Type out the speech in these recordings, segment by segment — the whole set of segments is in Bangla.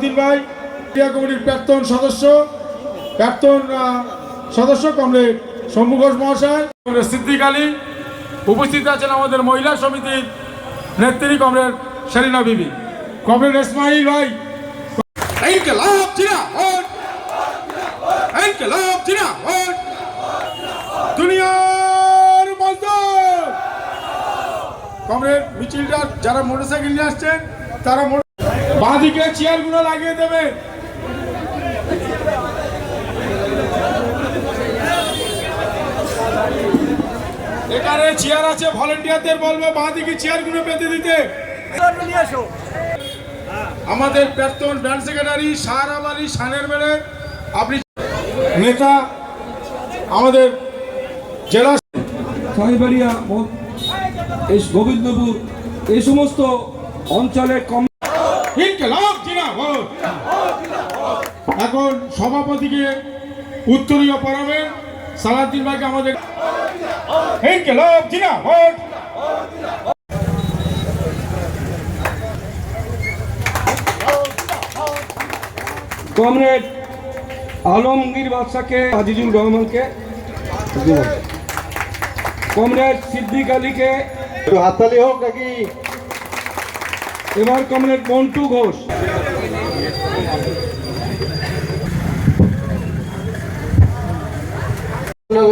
সালাউদ্দিন ভাই, ক্রিয়া কমিটির প্রাক্তন সদস্য কমরেড শম্ভু ঘোষ মহাশয়, সিদ্দিক আলী, উপস্থিত আছেন আমাদের মহিলা সমিতির নেত্রী কমরেড সেলিনা বিবি, কমরেড ইসমাইল ভাই। ইনকিলাব জিন্দাবাদ, ইনকিলাব জিন্দাবাদ, দুনিয়ার মজদুর। কমরেড মিছিলটা যারা মোটরসাইকেল নিয়ে আসছেন তারা বাঁদিকে চেয়ারগুলো লাগিয়ে দেবে। এখানে চেয়ার আছে, ভলেন্টিয়ারদের বলবো বাঁদিকে চেয়ারগুলো পেতে দিতে। আমাদের প্রাক্তন ব্রাঞ্চ সেক্রেটারি শাহরাম আলী শানের বেড়ে আপনি নেতা, আমাদের জেলা সাহেবাড়িয়া, গোবিন্দপুর, এই সমস্ত অঞ্চলে এখন সভাপতিকে উত্তরীয় পড়াবেন সালাউদ্দিন ভাইকে। আমাদের কমরেড আলমগীর বাদশাকে, আজিজুল রহমানকে, কমরেড সিদ্দিক আলীকে, হাততালি হোক নাকি। এবার কমরেড মন্টু ঘোষ।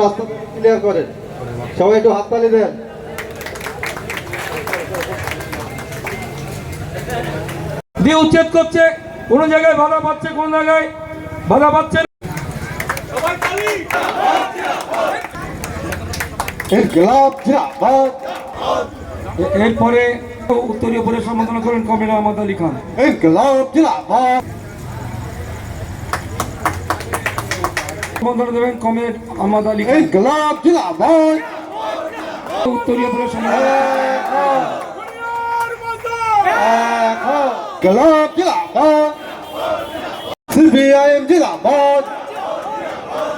রাস্তা ক্লিয়ার করেন, সবাই একটু হাততালি দেন। দিয়ে উচ্ছেদ করছে, কোন জায়গায় বাধা পাচ্ছে, কোন জায়গায় বাধা পাচ্ছে। এরপরে উত্তরীয় পরে সম্বোধনা করেন কমরেড আহমদ আলী খান। সম্বোধনা দেবেন কমরেড আহমদ আলী খান। উত্তরীয় পরে সিপিআইএম জিন্দাবাদ,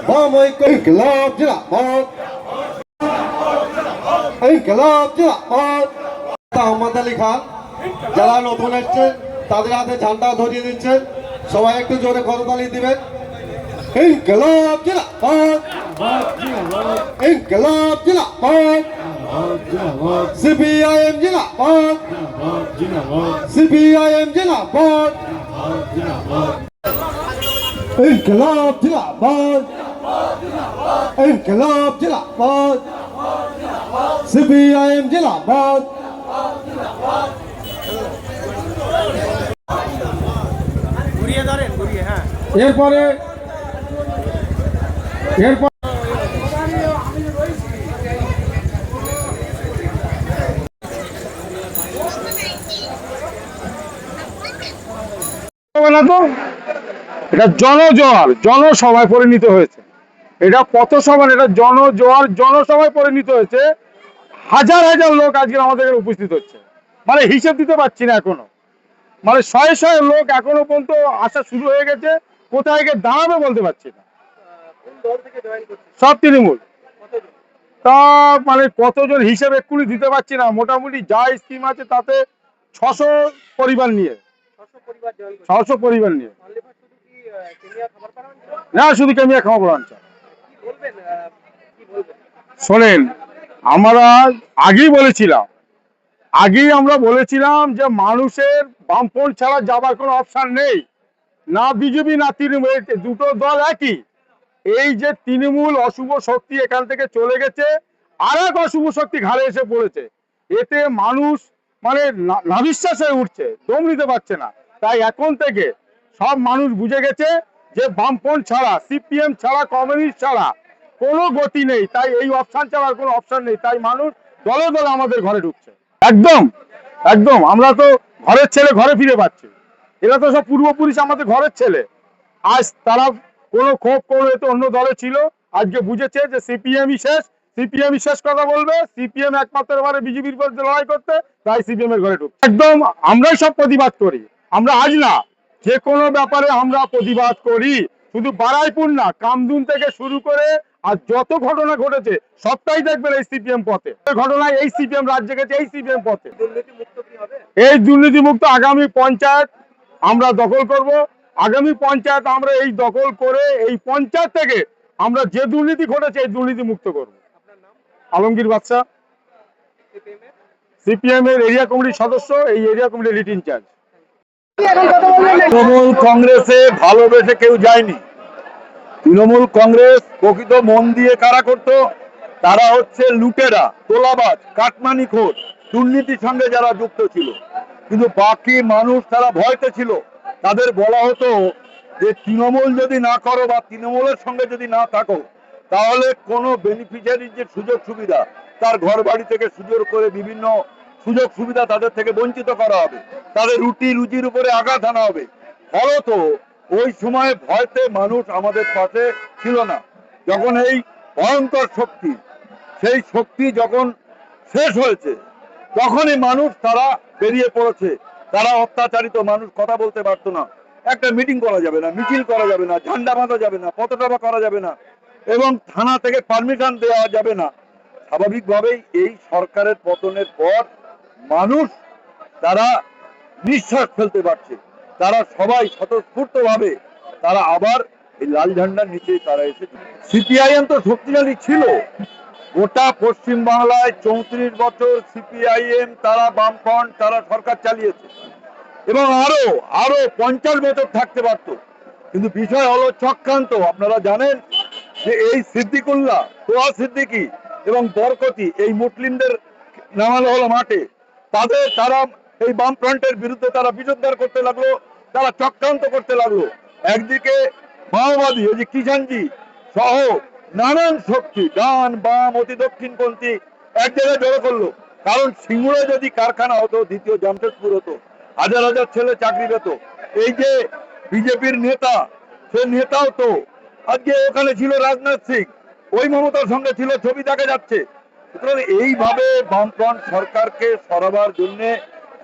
বাম ঐক্য ইনকিলাব জিন্দাবাদ, ইনকিলাব জিন্দাবাদ। আহমদ আলী খান যারা নতুন এসছেন তাদের হাতে ঝান্ডা ধরিয়ে দিচ্ছেন, সবাই একটু জোরে করতালি দিবেন। ইনকিলাব জিন্দাবাদ, ইনকিলাব জিন্দাবাদ, সিপিআইএম জিন্দাবাদ, সিপিআইএম জিন্দাবাদ, ইনকিলাব জিন্দাবাদ, ইনকিলাব জিন্দাবাদ, সিপিআইএম জিন্দাবাদ। এরপরে এটা জনজোয়ার, জনসভায় পরিণত হয়েছে। এটা পথসভা, এটা জনজোয়ার, জনসভায় পরিণত হয়েছে। হাজার হাজার লোক আজকে আমাদের উপস্থিত হচ্ছে, মানে হিসেব দিতে পারছি না এখনো। মানে শয়ে শয়ে লোক এখনো পর্যন্ত আসা শুরু হয়ে গেছে, কোথায় গিয়ে দাঁড়াবে বলতে পারছি না। সব তৃণমূল। তা মানে কতজন হিসেব এক্ষুনি দিতে পারছি না, মোটামুটি যা স্কিম আছে তাতে 600 পরিবার নিয়ে, 600 পরিবার নিয়ে। না, শুধু কেমিয়া খাওয়া অঞ্চল। শোনেন, আমরা আগেই বলেছিলাম যে মানুষের বামপন্থ ছাড়া যাবার কোনো অপশন নেই। না বিজেপি না তৃণমূল, দুটো দল একই। এই যে তৃণমূল অশুভ শক্তি এখান থেকে চলে গেছে, আর এক অশুভ শক্তি ঘাড়ে এসে পড়েছে। এতে মানুষ মানে নাভিশ্বাস হয়ে উঠছে, দম নিতে পারছে না। তাই এখন থেকে সব মানুষ বুঝে গেছে যে বামপন্থ ছাড়া, সিপিএম ছাড়া, কমিউনিস্ট ছাড়া কোনো গতি নেই। তাই এই অপশন ছাড়া আর কোনো অপশন নেই। তাই মানুষ দলে দলে আমাদের ঘরে ঢুকছে। একদম একদম, আমরা তো ঘরের ছেলে ঘরে ফিরে পাচ্ছি। এরা তো সব পূর্বপুরুষ আমাদের ঘরের ছেলে। আজ তারা কোনো ক্ষোভ করে তো অন্য দলে ছিল, আজকে বুঝেছে যে সিপিএমই শেষ কথা বলবে। সিপিএম একমাত্র এবারে বিজেপির বিরুদ্ধে লড়াই করতে, তাই সিপিএম এর ঘরে ঢুকছে। একদম আমরাই সব প্রতিবাদ করি। আমরা আজ না, যে কোনো ব্যাপারে আমরা প্রতিবাদ করি। শুধু বারাইপুর না, কামদুন থেকে শুরু করে আর যত ঘটনা ঘটেছে সবটাই দেখবেন এই সিপিএম পথে। ঘটনায় এই সিপিএম রাজ্যে গেছে, এই সিপিএম পথে। এই দুর্নীতি মুক্ত আগামী পঞ্চায়েত আমরা দখল করব। আগামী পঞ্চায়েত আমরা এই দখল করে এই পঞ্চায়েত থেকে আমরা যে দুর্নীতি ঘটেছে এই দুর্নীতি মুক্ত করব। আলমগীর বাদশা, সিপিএম এর এরিয়া কমিটির সদস্য, এই এরিয়া কমিটির লিড ইনচার্জ। তৃণমূল কংগ্রেসে ভালোবেসে কেউ যায়নি। তৃণমূল কংগ্রেস প্রকৃত মন দিয়ে কারা করতো? তারা হচ্ছে লুটেরা, তোলাবাজ, কাটমানিখোর, দুর্নীতির সঙ্গে যারা যুক্ত ছিল। কিন্তু বাকি মানুষ তারা ভয়তে ছিল। তাদের বলা হতো যে তৃণমূল যদি না করো বা তৃণমূলের সঙ্গে যদি না থাকো, তাহলে কোনো বেনিফিশিয়ারির যে সুযোগ সুবিধা, তার ঘর বাড়ি থেকে সুযোগ করে বিভিন্ন সুযোগ সুবিধা তাদের থেকে বঞ্চিত করা হবে, তাদের রুটি রুজির উপরে আঘাত আনা হবে। ফলত ওই সময় ভয়তে মানুষ আমাদের পাশে ছিল না। যখন এই ভয়ঙ্কর শক্তি, সেই শক্তি যখন শেষ হয়েছে, তখনই মানুষ তারা বেরিয়ে পড়েছে। তারা অত্যাচারিত মানুষ, কথা বলতে পারতো না, একটা মিটিং করা যাবে না, মিছিল করা যাবে না, ঝান্ডা বাঁধা যাবে না, পতাকা করা যাবে না, এবং থানা থেকে পারমিশন দেওয়া যাবে না। স্বাভাবিকভাবেই এই সরকারের পতনের পর মানুষ তারা নিঃশ্বাস ফেলতে পারছে। তারা সবাই স্বতঃস্ফূর্তভাবে তারা আবার এই লাল ঝান্ডার নিচে তারা এসেছে। সিপিআইএম তো শক্তিশালী ছিল। গোটা পশ্চিম বাংলায় 34 বছর সিপিআইএম, তারা বামফ্রন্ট, তারা সরকার চালিয়েছে এবং আরো আরো 50 বছর থাকতে পারত। কিন্তু বিষয় হলো চক্রান্ত। আপনারা জানেন যে এই সিদ্দিকুল্লাহ, তোয়া সিদ্দিকী এবং বরকতি, এই মুসলিমদের নামানো হলো মাঠে। তারা এই বামফ্রন্টের বিরুদ্ধে তারা বিজোদ্ধার করতে লাগলো, তারা চক্রান্ত করতে লাগলো। একদিকে মাওবাদী, ওই যে কিষানজি সহ নানান শক্তি, ডান বাম অতি দক্ষিণপন্থী এক জায়গায় জড়ো করলো। কারণ সিঙ্গুরে যদি কারখানা হতো, দ্বিতীয় জামশেদপুর হতো, হাজার হাজার ছেলে চাকরি পেত। এই যে বিজেপির নেতা, সে নেতাও তো আজকে ওখানে ছিল রাজনাথ সিং, ওই মমতার সঙ্গে ছিল, ছবি দেখা যাচ্ছে। সুতরাং এইভাবে বামফ্রন্ট সরকারকে সরাবার জন্য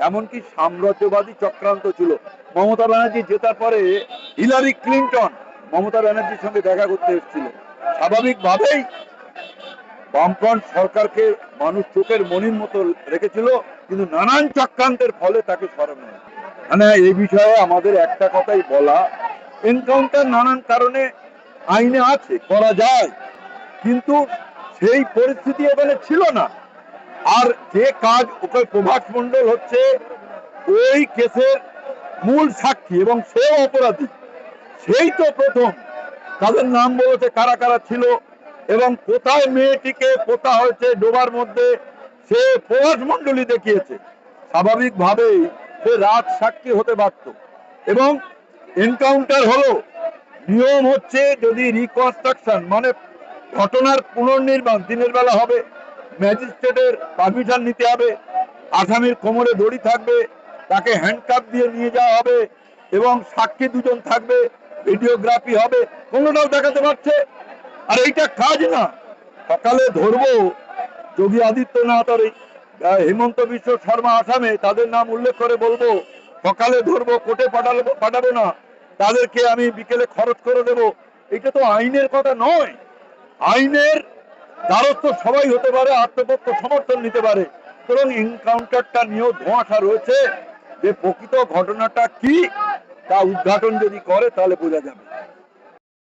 এমনকি সাম্রাজ্যবাদী চক্রান্ত ছিল। মমতা ব্যানার্জি জেতার পরে হিলারি ক্লিন্টন মমতা ব্যানার্জির সঙ্গে দেখা করতে এসেছিল। স্বাভাবিকভাবেই বামফ্রন্ট সরকারকে মানুষ চোখের মনির মতো রেখেছিল, কিন্তু নানান চক্রান্তের ফলে তাকে সরানো হয়। মানে এই বিষয়ে আমাদের একটা কথাই বলা, এনকাউন্টার নানান কারণে আইনে আছে, করা যায়, কিন্তু সেই পরিস্থিতি এখানে ছিল না। আর যে কাজ, ওকে প্রভাস মন্ডল হচ্ছে ওই কেসের মূল সাক্ষী এবং সেও অপরাধী। সেই তো প্রথম তাদের নাম বলেছে কারা কারা ছিল এবং কোথায় মেয়েটিকে পোতা হয়েছে ডোবার মধ্যে, সে প্রভাস মন্ডলী দেখিয়েছে। স্বাভাবিকভাবেই সে রাজ সাক্ষী হতে পারত। এবং এনকাউন্টার হলো, নিয়ম হচ্ছে যদি রিকনস্ট্রাকশন মানে ঘটনার পুনর্নির্মাণ দিনের বেলা হবে, ম্যাজিস্ট্রেটের পারমিশন নিতে হবে, আসামির কোমরে দড়ি থাকবে, তাকে হ্যান্ডকাপ দিয়ে নিয়ে যাওয়া হবে এবং সাক্ষী দুজন থাকবে, ভিডিওগ্রাফি হবে, কোনোটাও দেখাতে পারছে। আর এইটা কাজ না। সকালে ধরবো যোগী আদিত্যনাথ আর হিমন্ত বিশ্ব শর্মা আসামে, তাদের নাম উল্লেখ করে বলবো সকালে ধরবো, কোর্টে পাঠাবো না, তাদেরকে আমি বিকেলে খরচ করে দেবো। এটা তো আইনের কথা নয়। আইনের দ্বারস্থ সবাই হতে পারে, আত্মপক্ষ সমর্থন নিতে পারে। সুতরাং এনকাউন্টারটা নিয়েও ধোঁয়াশা রয়েছে। যে প্রকৃত ঘটনাটা কি তা উদ্ঘাটন যদি করে তাহলে বোঝা যাবে।